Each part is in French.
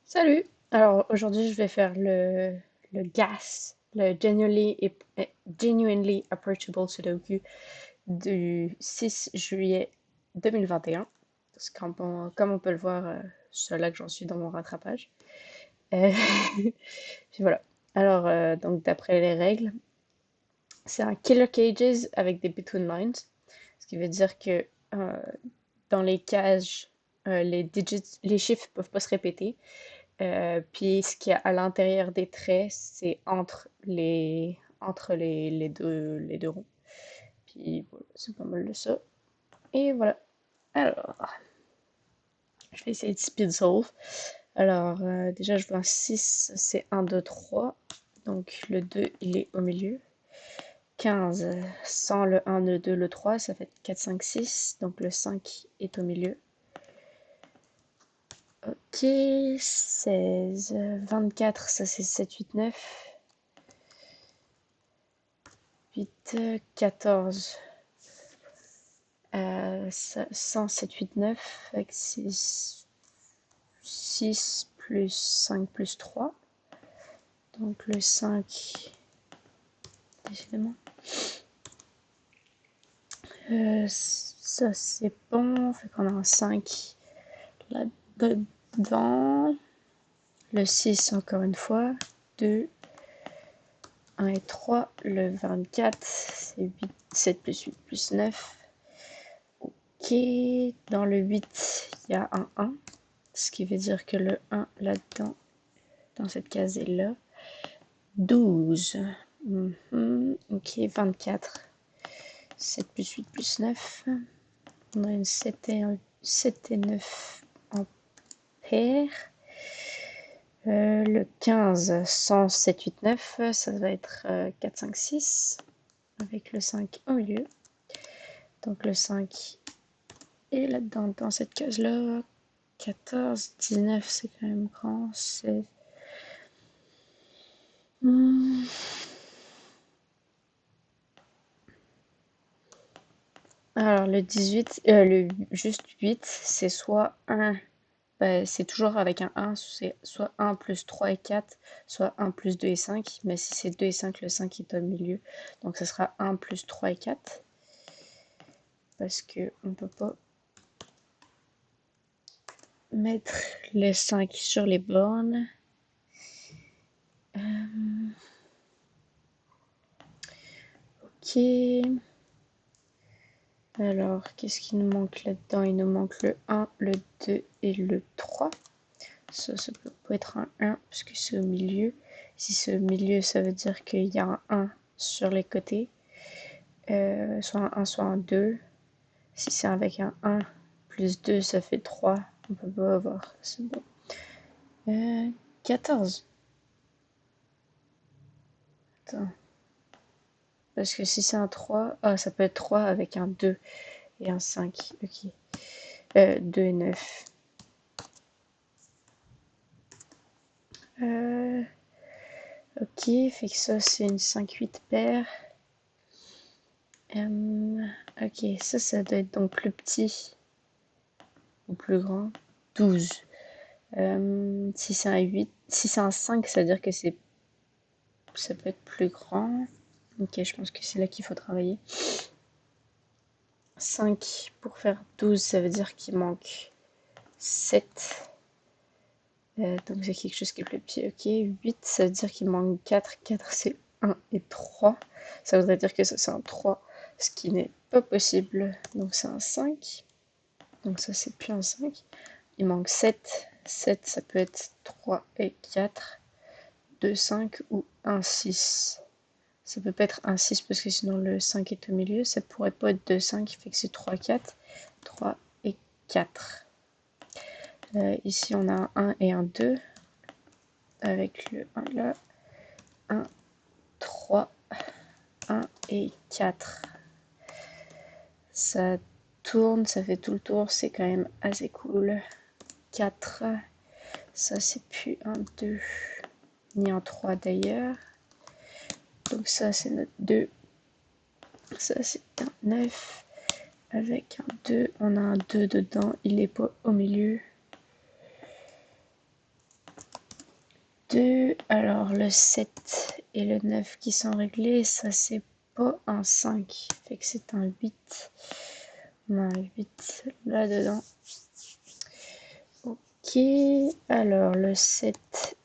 Salut! Alors aujourd'hui je vais faire le GAS, le Genuinely Approachable Sudoku du 6 juillet 2021. Parce que comme on peut le voir, c'est là que j'en suis dans mon rattrapage. Euh, Puis voilà. Alors donc d'après les règles, c'est un Killer Cages avec des between lines. Ce qui veut dire que euh, dans les cages, les chiffres peuvent pas se répéter. Puis ce qu'il y a à l'intérieur des traits, c'est entre les deux ronds. Puis voilà, c'est pas mal de ça. Et voilà. Alors, je vais essayer de speed solve. Alors, déjà, je vois un 6, c'est un 2 3. Donc, le 2 il est au milieu. 15 sans le un le 2 le 3 ça fait 4 5 6. Donc, le 5 est au milieu. Ok, 16 24 ça c'est 7 8 9. 8, 14, 100, 7, 8, 9, avec 6 plus 5 plus 3. Donc le 5, décidément. Ça c'est bon, fait qu'on a un 5 là-dedans. Le 6 encore une fois. 2, 1 et 3. Le 24, c'est 8, 7 plus 8 plus 9. Ok, dans le 8, il y a un 1. Ce qui veut dire que le 1 là-dedans, dans cette case est là. 12. Ok, 24. 7 plus 8 plus 9. On a une 7 et 9 en paire. Le 15, 100, 7, 8, 9. Ça va être 4, 5, 6. Avec le 5 au milieu. Donc le 5 est là-dedans, dans cette case-là. 14, 19, c'est quand même grand. C'est... Alors le 18, juste 8, c'est soit un, ben, c'est toujours avec un 1, c'est soit un plus 3 et 4, soit un plus 2 et 5, mais si c'est 2 et 5, le 5 est au milieu, donc ce sera un plus 3 et 4, parce que on peut pas mettre le 5 sur les bornes. Ok, alors qu'est-ce qui nous manque là-dedans? Il nous manque le 1, le 2 et le 3. Ça peut pas être un 1 parce que c'est au milieu. Si c'est au milieu, ça veut dire qu'il y a un 1 sur les côtés. Soit un 1, soit un 2. Si c'est avec un 1 plus 2, ça fait 3. On peut pas avoir. C'est bon. 14. Attends. Parce que si c'est un 3, ah, ça peut être 3 avec un 2 et un 5. Ok. 2 et 9. Ok, fait que ça c'est une 5-8 paire. Ok, ça doit être donc plus petit ou plus grand. 12. Si c'est un 8, si c'est un 5, ça veut dire que ça peut être plus grand. Ok, je pense que c'est là qu'il faut travailler. 5 pour faire 12, ça veut dire qu'il manque 7. Donc c'est quelque chose qui est plus petit. Ok, 8, ça veut dire qu'il manque 4. 4, c'est 1 et 3. Ça voudrait dire que ça, c'est un 3, ce qui n'est pas possible. Donc c'est un 5. Donc ça, c'est plus un 5. Il manque 7. 7, ça peut être 3 et 4. 2, 5 ou 1, 6. Ça peut pas être un 6 parce que sinon le 5 est au milieu. Ça pourrait pas être 2, 5, fait que c'est 3, 4. 3 et 4. Ici, on a un 1 et un 2. Avec le 1 là. 1, 3, 1 et 4. Ça tourne, ça fait tout le tour. C'est quand même assez cool. 4. Ça, c'est plus un 2, ni un 3 d'ailleurs. Donc ça, c'est notre 2. Ça, c'est un 9. Avec un 2, on a un 2 dedans. Il n'est pas au milieu. Alors, le 7 et le 9 qui sont réglés, ça c'est pas un 5, fait que c'est un 8. On a un 8 là-dedans. Ok, alors le 7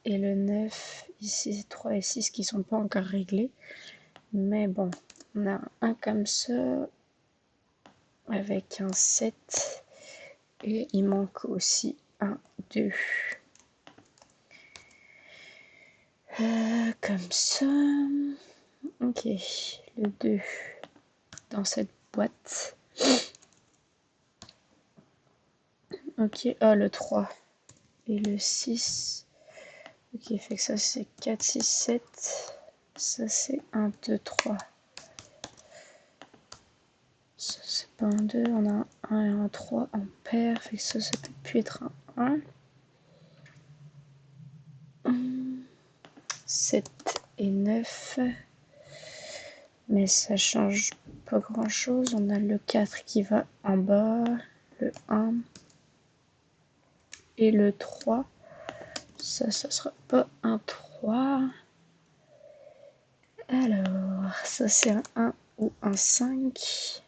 et le 9, ici 3 et 6 qui sont pas encore réglés. Mais bon, on a un comme ça, avec un 7, et il manque aussi un 2. Comme ça. Ok, le 2 dans cette boîte. Ok, ah le 3 et le 6. Ok, fait que ça c'est 4, 6, 7. Ça c'est 1, 2, 3. Ça c'est pas un 2, on a un 1 et un 3 en paire, fait que ça peut plus être un 1. 7 et 9. Mais ça change pas grand chose. On a le 4 qui va en bas, le 1 et le 3. Ça sera pas un 3. Alors, ça c'est un 1 ou un 5.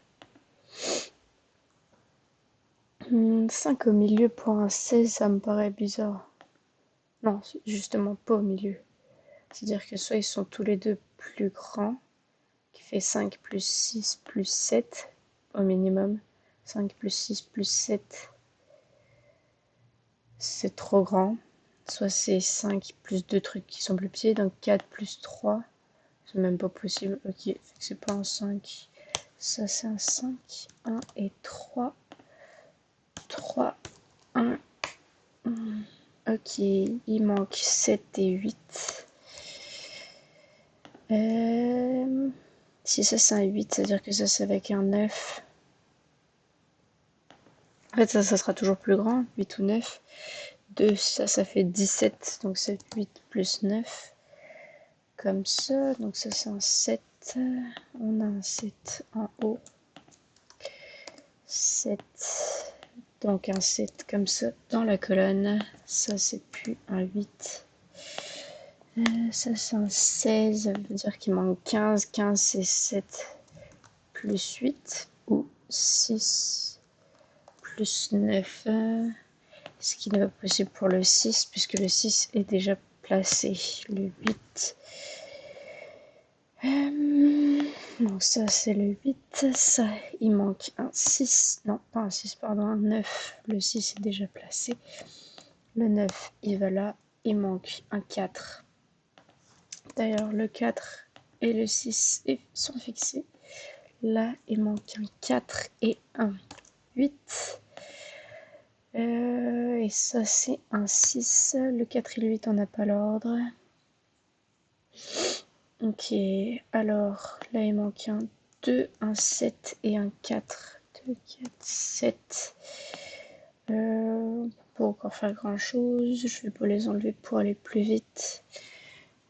5 au milieu pour un 16, ça me paraît bizarre. Non, justement pas au milieu. C'est-à-dire que soit ils sont tous les deux plus grands, qui fait 5 plus 6 plus 7 au minimum. 5 plus 6 plus 7, c'est trop grand. Soit c'est 5 plus 2 trucs qui sont plus petits, donc 4 plus 3, c'est même pas possible. Ok, c'est pas un 5. Ça c'est un 5, 1 et 3. 3, 1. Ok, il manque 7 et 8. Si ça c'est un 8, ça veut dire que ça c'est avec un 9. En fait ça sera toujours plus grand, 8 ou 9. 2, ça fait 17, donc c'est 8 plus 9. Comme ça, donc ça c'est un 7. On a un 7 en haut. 7. Donc un 7 comme ça dans la colonne. Ça c'est plus un 8. Ça c'est un 16, ça veut dire qu'il manque 15. 15 c'est 7 plus 8 ou 6 plus 9. Ce qui n'est pas possible pour le 6 puisque le 6 est déjà placé. Le 8. Donc ça c'est le 8. Ça, il manque un 6. Non, pas un 6, pardon, un 9. Le 6 est déjà placé. Le 9, il va là. Il manque un 4. D'ailleurs, le 4 et le 6 sont fixés. Là, il manque un 4 et un 8. Et ça, c'est un 6. Le 4 et le 8, on n'a pas l'ordre. Ok, alors là, il manque un 2, un 7 et un 4. 2, 4, 7. Pas encore faire grand chose. Je vais pas les enlever pour aller plus vite.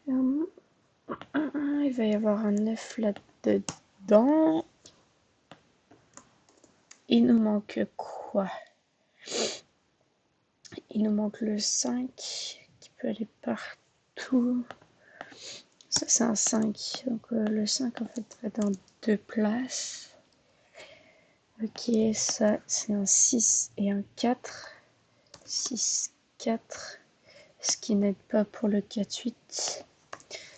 Il va y avoir un 9 là-dedans. Il nous manque quoi? Il nous manque le 5 qui peut aller partout. Ça c'est un 5. Donc le 5 en fait va dans deux places. Ok, ça c'est un 6 et un 4. 6, 4. Ce qui n'aide pas pour le 4, 8.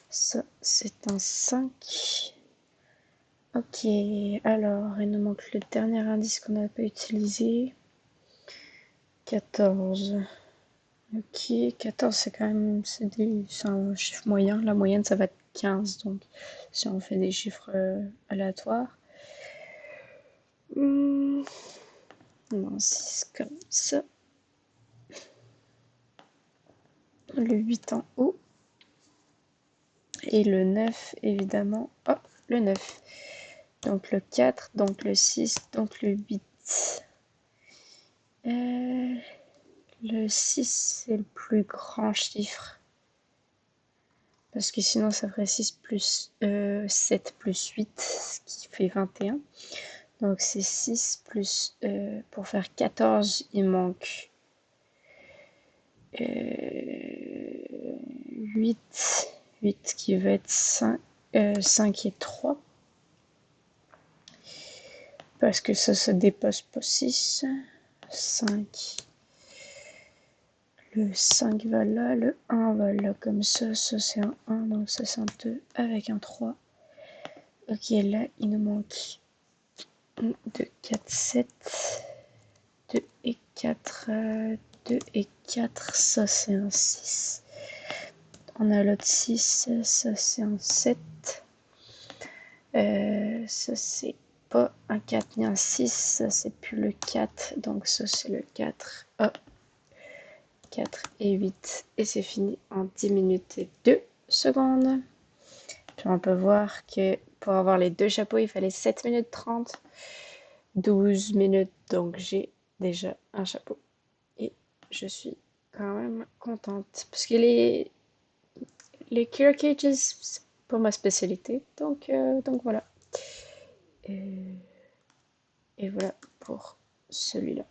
Ça c'est un 5. Ok, alors il nous manque le dernier indice qu'on n'a pas utilisé. 14. Ok, 14 c'est quand même c'est un chiffre moyen. La moyenne ça va être 15, donc si on fait des chiffres aléatoires. On a un 6 comme ça. Le 8 en haut. Et le 9 évidemment. Oh, le 9. Donc le 4, donc le 6, donc le 8. Le 6 c'est le plus grand chiffre. Parce que sinon ça ferait 6 plus 7 plus 8, ce qui fait 21. Donc c'est 6 plus... pour faire 14, il manque 8. 8 qui va être 5, 5 et 3. Parce que ça se dépasse pas 6. 5. Le 5 va là, le 1 va là comme ça c'est un 1, donc ça c'est un 2 avec un 3. Ok, là il nous manque 2, 4, 7, 2 et 4, 2 et 4, ça c'est un 6. On a l'autre 6, ça c'est un 7. Ça c'est pas un 4 ni un 6, ça c'est plus le 4, donc ça c'est le 4. Oh, 4 et 8, et c'est fini en 10 minutes et 2 secondes. Puis on peut voir que pour avoir les deux chapeaux, il fallait 7 minutes 30, 12 minutes, donc j'ai déjà un chapeau. Et je suis quand même contente, parce que les clear cages, c'est pas ma spécialité, donc voilà. Et voilà pour celui-là.